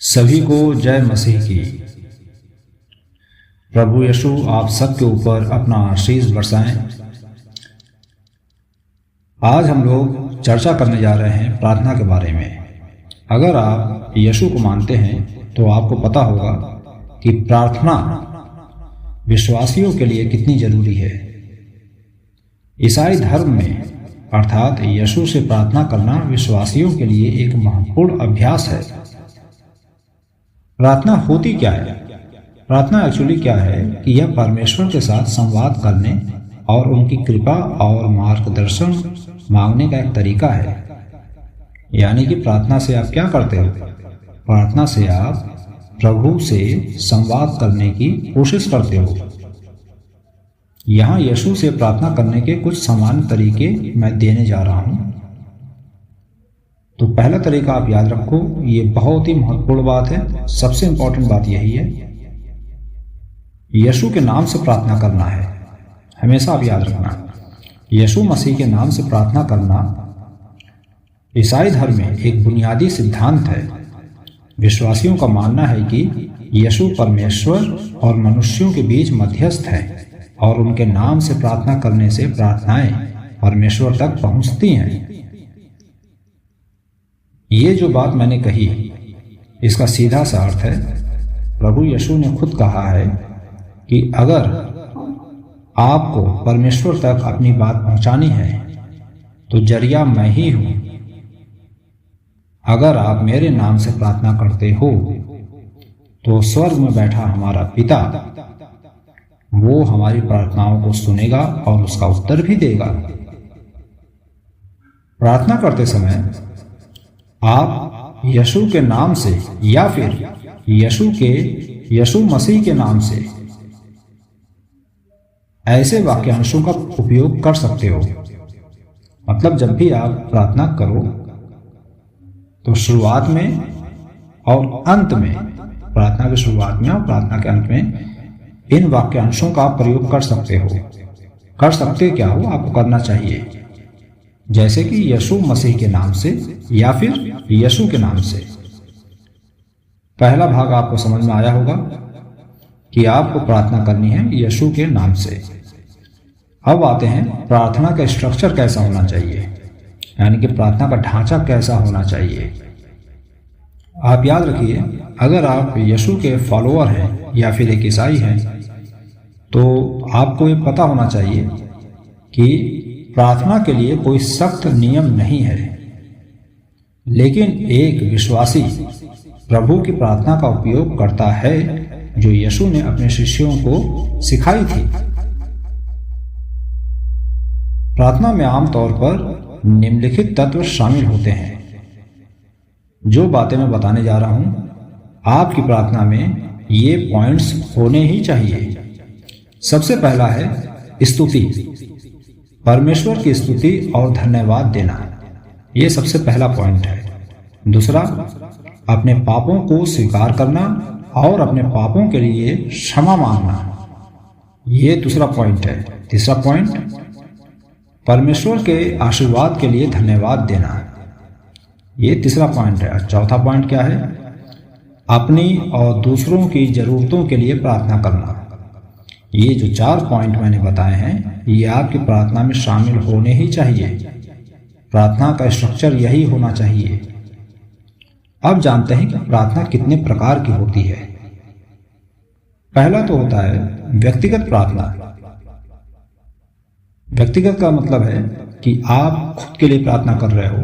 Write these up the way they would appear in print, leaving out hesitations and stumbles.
सभी को जय मसीह की। प्रभु यीशु आप सबके ऊपर अपना आशीष बरसाएं। आज हम लोग चर्चा करने जा रहे हैं प्रार्थना के बारे में। अगर आप यीशु को मानते हैं तो आपको पता होगा कि प्रार्थना विश्वासियों के लिए कितनी जरूरी है। ईसाई धर्म में अर्थात यीशु से प्रार्थना करना विश्वासियों के लिए एक महत्वपूर्ण अभ्यास है। प्रार्थना होती क्या है? प्रार्थना एक्चुअली क्या है कि यह परमेश्वर के साथ संवाद करने और उनकी कृपा और मार्गदर्शन मांगने का एक तरीका है। यानी कि प्रार्थना से आप क्या करते हो? प्रार्थना से आप प्रभु से संवाद करने की कोशिश करते हो। यहाँ यीशु से प्रार्थना करने के कुछ सामान्य तरीके मैं देने जा रहा हूँ। तो पहला तरीका आप याद रखो, ये बहुत ही महत्वपूर्ण बात है। सबसे इंपॉर्टेंट बात यही है, यीशु के नाम से प्रार्थना करना है। हमेशा आप याद रखना, यीशु मसीह के नाम से प्रार्थना करना ईसाई धर्म में एक बुनियादी सिद्धांत है। विश्वासियों का मानना है कि यीशु परमेश्वर और मनुष्यों के बीच मध्यस्थ है और उनके नाम से प्रार्थना करने से प्रार्थनाएं परमेश्वर तक पहुंचती हैं। ये जो बात मैंने कही इसका सीधा सा अर्थ है, प्रभु यीशु ने खुद कहा है कि अगर आपको परमेश्वर तक अपनी बात पहुंचानी है तो जरिया मैं ही हूं। अगर आप मेरे नाम से प्रार्थना करते हो तो स्वर्ग में बैठा हमारा पिता वो हमारी प्रार्थनाओं को सुनेगा और उसका उत्तर भी देगा। प्रार्थना करते समय आप यीशु के नाम से या फिर यीशु मसीह के नाम से ऐसे वाक्यांशों का उपयोग कर सकते हो। मतलब जब भी आप प्रार्थना करो तो शुरुआत में और अंत में, प्रार्थना की शुरुआत में और प्रार्थना के अंत में इन वाक्यांशों का प्रयोग कर सकते हो। कर सकते क्या हो, आपको करना चाहिए। जैसे कि यीशु मसीह के नाम से या फिर यीशु के नाम से। पहला भाग आपको समझ में आया होगा कि आपको प्रार्थना करनी है यीशु के नाम से। अब आते हैं प्रार्थना का स्ट्रक्चर कैसा होना चाहिए, यानी कि प्रार्थना का ढांचा कैसा होना चाहिए। आप याद रखिए, अगर आप यीशु के फॉलोअर हैं या फिर एक ईसाई हैं तो आपको ये पता होना चाहिए कि प्रार्थना के लिए कोई सख्त नियम नहीं है, लेकिन एक विश्वासी प्रभु की प्रार्थना का उपयोग करता है जो यीशु ने अपने शिष्यों को सिखाई थी। प्रार्थना में आमतौर पर निम्नलिखित तत्व शामिल होते हैं। जो बातें मैं बताने जा रहा हूं, आपकी प्रार्थना में ये पॉइंट्स होने ही चाहिए। सबसे पहला है स्तुति, परमेश्वर की स्तुति और धन्यवाद देना। ये सबसे पहला पॉइंट है। दूसरा, अपने पापों को स्वीकार करना और अपने पापों के लिए क्षमा मांगना। ये दूसरा पॉइंट है। तीसरा पॉइंट, परमेश्वर के आशीर्वाद के लिए धन्यवाद देना। ये तीसरा पॉइंट है। चौथा पॉइंट क्या है? अपनी और दूसरों की जरूरतों के लिए प्रार्थना करना। ये जो 4 पॉइंट मैंने बताए हैं ये आपकी प्रार्थना में शामिल होने ही चाहिए। प्रार्थना का स्ट्रक्चर यही होना चाहिए। अब जानते हैं कि प्रार्थना कितने प्रकार की होती है। पहला तो होता है व्यक्तिगत प्रार्थना। व्यक्तिगत का मतलब है कि आप खुद के लिए प्रार्थना कर रहे हो।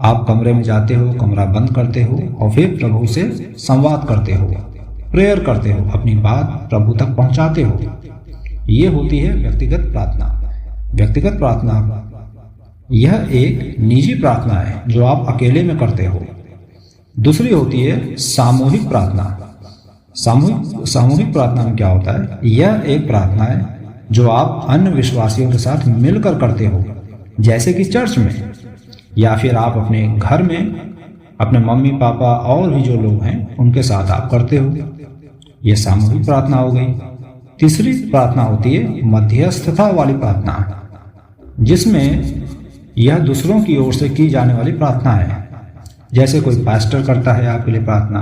आप कमरे में जाते हो, कमरा बंद करते हो और फिर प्रभु से संवाद करते हो, प्रेयर करते हो, अपनी बात प्रभु तक पहुंचाते हो। ये होती है व्यक्तिगत प्रार्थना। व्यक्तिगत प्रार्थना यह एक निजी प्रार्थना है जो आप अकेले में करते हो। दूसरी होती है सामूहिक प्रार्थना। सामूहिक प्रार्थना में क्या होता है? यह एक प्रार्थना है जो आप अन्य विश्वासियों के साथ मिलकर करते हो, जैसे कि चर्च में या फिर आप अपने घर में अपने मम्मी पापा और भी जो लोग हैं उनके साथ आप करते हो। यह सामूहिक प्रार्थना हो गई। तीसरी प्रार्थना होती है मध्यस्थता वाली प्रार्थना, जिसमें यह दूसरों की ओर से की जाने वाली प्रार्थना है। जैसे कोई पास्टर करता है आपके लिए प्रार्थना,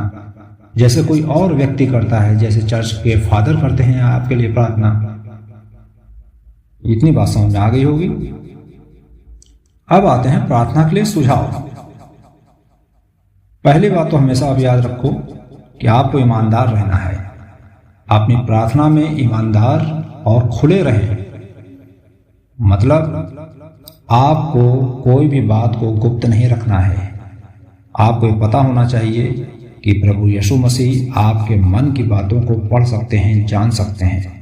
जैसे कोई और व्यक्ति करता है, जैसे चर्च के फादर करते हैं आपके लिए प्रार्थना। इतनी बात समझ में आ गई होगी। अब आते हैं प्रार्थना के लिए सुझाव। पहली बात तो हमेशा आप याद रखो कि आपको ईमानदार रहना है। अपनी प्रार्थना में ईमानदार और खुले रहें। मतलब आपको कोई भी बात को गुप्त नहीं रखना है। आपको ये पता होना चाहिए कि प्रभु यीशु मसीह आपके मन की बातों को पढ़ सकते हैं, जान सकते हैं।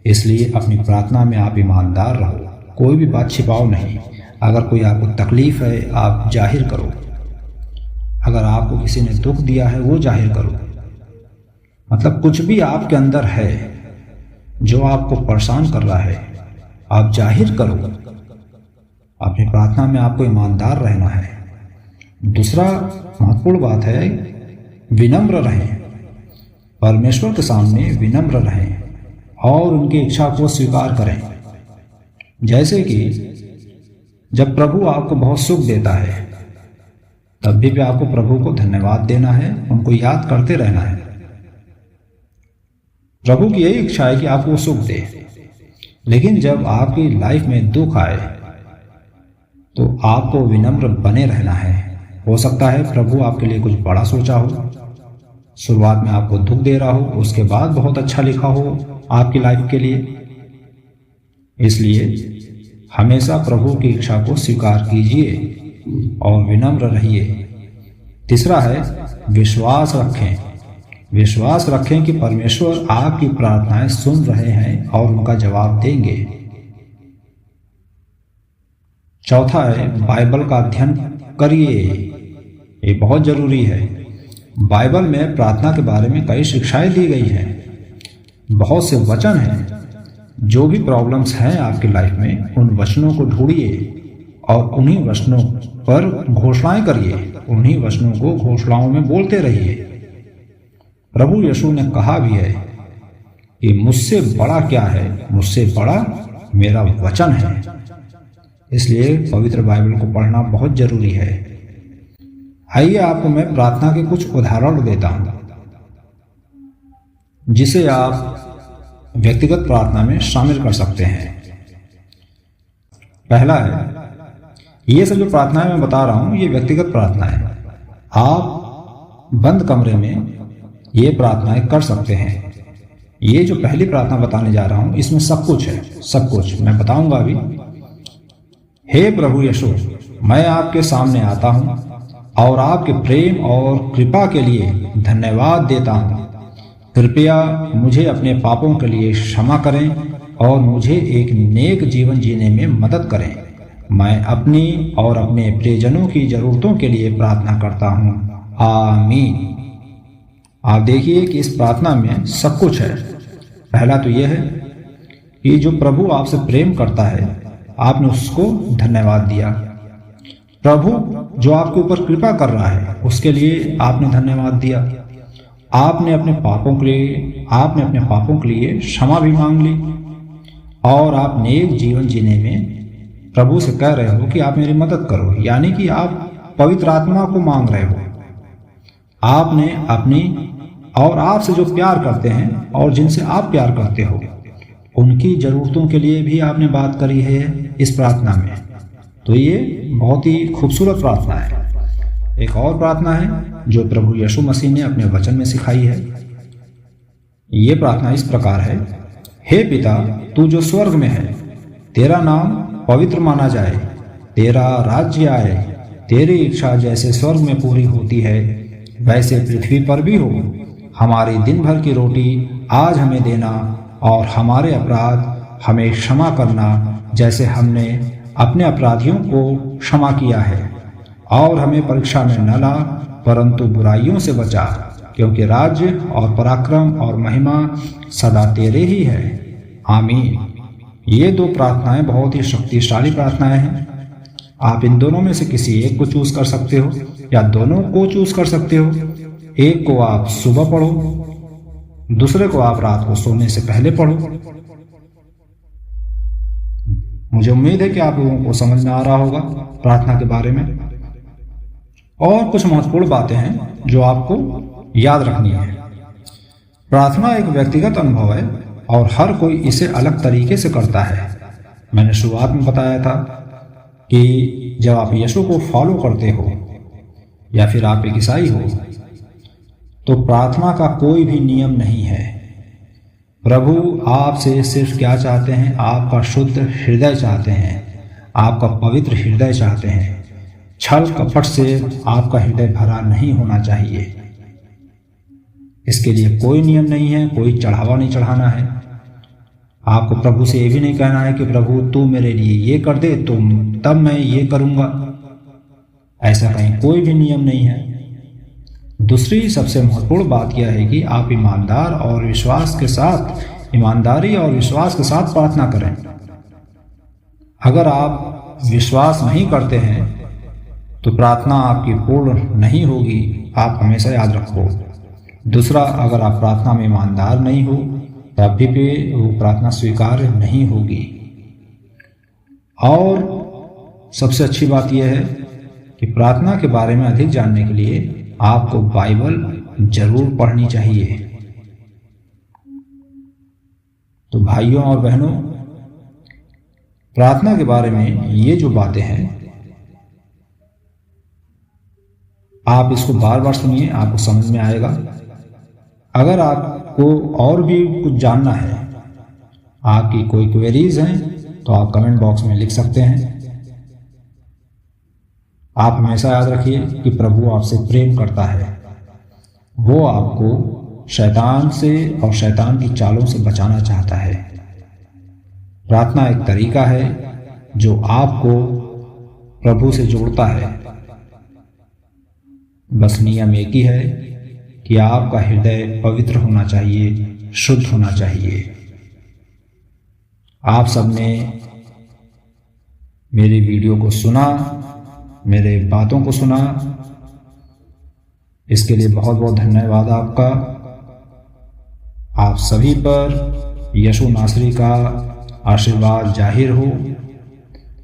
इसलिए अपनी प्रार्थना में आप ईमानदार रहो, कोई भी बात छिपाओ नहीं। अगर कोई आपको तकलीफ है आप जाहिर करो। अगर आपको किसी ने दुख दिया है वो जाहिर करो। मतलब कुछ भी आपके अंदर है जो आपको परेशान कर रहा है आप जाहिर करो। अपनी प्रार्थना में आपको ईमानदार रहना है। दूसरा महत्वपूर्ण बात है विनम्र रहें। परमेश्वर के सामने विनम्र रहें और उनकी इच्छा को स्वीकार करें। जैसे कि जब प्रभु आपको बहुत सुख देता है तब भी आपको प्रभु को धन्यवाद देना है, उनको याद करते रहना है। प्रभु की यही इच्छा है कि आपको वो सुख दे। लेकिन जब आपकी लाइफ में दुख आए तो आपको विनम्र बने रहना है। हो सकता है प्रभु आपके लिए कुछ बड़ा सोचा हो, शुरुआत में आपको दुख दे रहा हो, उसके बाद बहुत अच्छा लिखा हो आपकी लाइफ के लिए। इसलिए हमेशा प्रभु की इच्छा को स्वीकार कीजिए और विनम्र रहिए। तीसरा है विश्वास रखें। विश्वास रखें कि परमेश्वर आपकी प्रार्थनाएं सुन रहे हैं और उनका जवाब देंगे। चौथा है बाइबल का अध्ययन करिए। ये बहुत जरूरी है। बाइबल में प्रार्थना के बारे में कई शिक्षाएं दी गई हैं। बहुत से वचन हैं। जो भी प्रॉब्लम्स हैं आपकी लाइफ में उन वचनों को ढूंढिए और उन्हीं वचनों पर घोषणाएं करिए। उन्हीं वचनों को घोषणाओं में बोलते रहिए। प्रभु यीशु ने कहा भी है कि मुझसे बड़ा क्या है, मुझसे बड़ा मेरा वचन है। इसलिए पवित्र बाइबल को पढ़ना बहुत जरूरी है। आइए आपको मैं प्रार्थना के कुछ उदाहरण देता हूं जिसे आप व्यक्तिगत प्रार्थना में शामिल कर सकते हैं। पहला है, ये सब जो प्रार्थनाएं मैं बता रहा हूं ये व्यक्तिगत प्रार्थना है। आप बंद कमरे में ये प्रार्थनाएं कर सकते हैं। ये जो पहली प्रार्थना बताने जा रहा हूं इसमें सब कुछ है, सब कुछ मैं बताऊंगा अभी। हे प्रभु यीशु, मैं आपके सामने आता हूं और आपके प्रेम और कृपा के लिए धन्यवाद देता हूं। कृपया मुझे अपने पापों के लिए क्षमा करें और मुझे एक नेक जीवन जीने में मदद करें। मैं अपनी और अपने प्रियजनों की जरूरतों के लिए प्रार्थना करता हूँ। आमीन। आप देखिए कि इस प्रार्थना में सब कुछ है। पहला तो यह है कि जो प्रभु आपसे प्रेम करता है आपने उसको धन्यवाद दिया। प्रभु जो आपके ऊपर कृपा कर रहा है उसके लिए आपने धन्यवाद दिया। आपने अपने पापों के लिए क्षमा भी मांग ली और आप नेक जीवन जीने में प्रभु से कह रहे हो कि आप मेरी मदद करो, यानी कि आप पवित्र आत्मा को मांग रहे हो। आपने अपनी और आपसे जो प्यार करते हैं और जिनसे आप प्यार करते हो उनकी जरूरतों के लिए भी आपने बात करी है इस प्रार्थना में। तो ये बहुत ही खूबसूरत प्रार्थना है। एक और प्रार्थना है जो प्रभु यीशु मसीह ने अपने वचन में सिखाई है। ये प्रार्थना इस प्रकार है, हे पिता तू जो स्वर्ग में है, तेरा नाम पवित्र माना जाए, तेरा राज्य आए, तेरी इच्छा जैसे स्वर्ग में पूरी होती है वैसे पृथ्वी पर भी हो। हमारी दिन भर की रोटी आज हमें देना और हमारे अपराध हमें क्षमा करना जैसे हमने अपने अपराधियों को क्षमा किया है। और हमें परीक्षा में न ला परंतु बुराइयों से बचा, क्योंकि राज्य और पराक्रम और महिमा सदा तेरे ही है। आमीन। ये दो प्रार्थनाएं बहुत ही शक्तिशाली प्रार्थनाएं हैं। आप इन दोनों में से किसी एक को चूज कर सकते हो या दोनों को चूज कर सकते हो। एक को आप सुबह पढ़ो, दूसरे को आप रात को सोने से पहले पढ़ो। मुझे उम्मीद है कि आप लोगों को समझ में आ रहा होगा प्रार्थना के बारे में। और कुछ महत्वपूर्ण बातें हैं जो आपको याद रखनी है। प्रार्थना एक व्यक्तिगत अनुभव है और हर कोई इसे अलग तरीके से करता है। मैंने शुरुआत में बताया था कि जब आप यीशु को फॉलो करते हो या फिर आप एक ईसाई हो तो प्रार्थना का कोई भी नियम नहीं है। प्रभु आपसे सिर्फ क्या चाहते हैं? आपका शुद्ध हृदय चाहते हैं, आपका पवित्र हृदय चाहते हैं। छल कपट से आपका हृदय भरा नहीं होना चाहिए। इसके लिए कोई नियम नहीं है, कोई चढ़ावा नहीं चढ़ाना है। आपको प्रभु से ये भी नहीं कहना है कि प्रभु तू मेरे लिए ये कर दे तो तब मैं ये करूँगा। ऐसा कहीं कोई भी नियम नहीं है। दूसरी सबसे महत्वपूर्ण बात यह है कि आप ईमानदार और विश्वास के साथ, ईमानदारी और विश्वास के साथ प्रार्थना करें। अगर आप विश्वास नहीं करते हैं तो प्रार्थना आपकी पूर्ण नहीं होगी, आप हमेशा याद रखो। दूसरा, अगर आप प्रार्थना में ईमानदार नहीं हो तब भी वो प्रार्थना स्वीकार्य नहीं होगी। और सबसे अच्छी बात यह है कि प्रार्थना के बारे में अधिक जानने के लिए आपको बाइबल जरूर पढ़नी चाहिए। तो भाइयों और बहनों, प्रार्थना के बारे में ये जो बातें हैं आप इसको बार बार सुनिए, आपको समझ में आएगा। अगर आपको और भी कुछ जानना है, आपकी कोई क्वेरीज हैं तो आप कमेंट बॉक्स में लिख सकते हैं। आप हमेशा याद रखिए कि प्रभु आपसे प्रेम करता है। वो आपको शैतान से और शैतान की चालों से बचाना चाहता है। प्रार्थना एक तरीका है जो आपको प्रभु से जोड़ता है। बस नियम एक ही है कि आपका हृदय पवित्र होना चाहिए, शुद्ध होना चाहिए। आप सबने मेरी वीडियो को सुना, मेरे बातों को सुना, इसके लिए बहुत बहुत धन्यवाद आपका। आप सभी पर यीशु नासरी का आशीर्वाद जाहिर हो।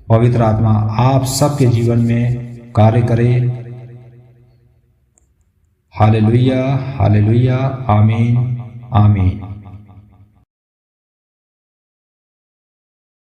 पवित्र आत्मा आप सबके जीवन में कार्य करे। हालेलुया, हालेलुया, आमीन, आमीन।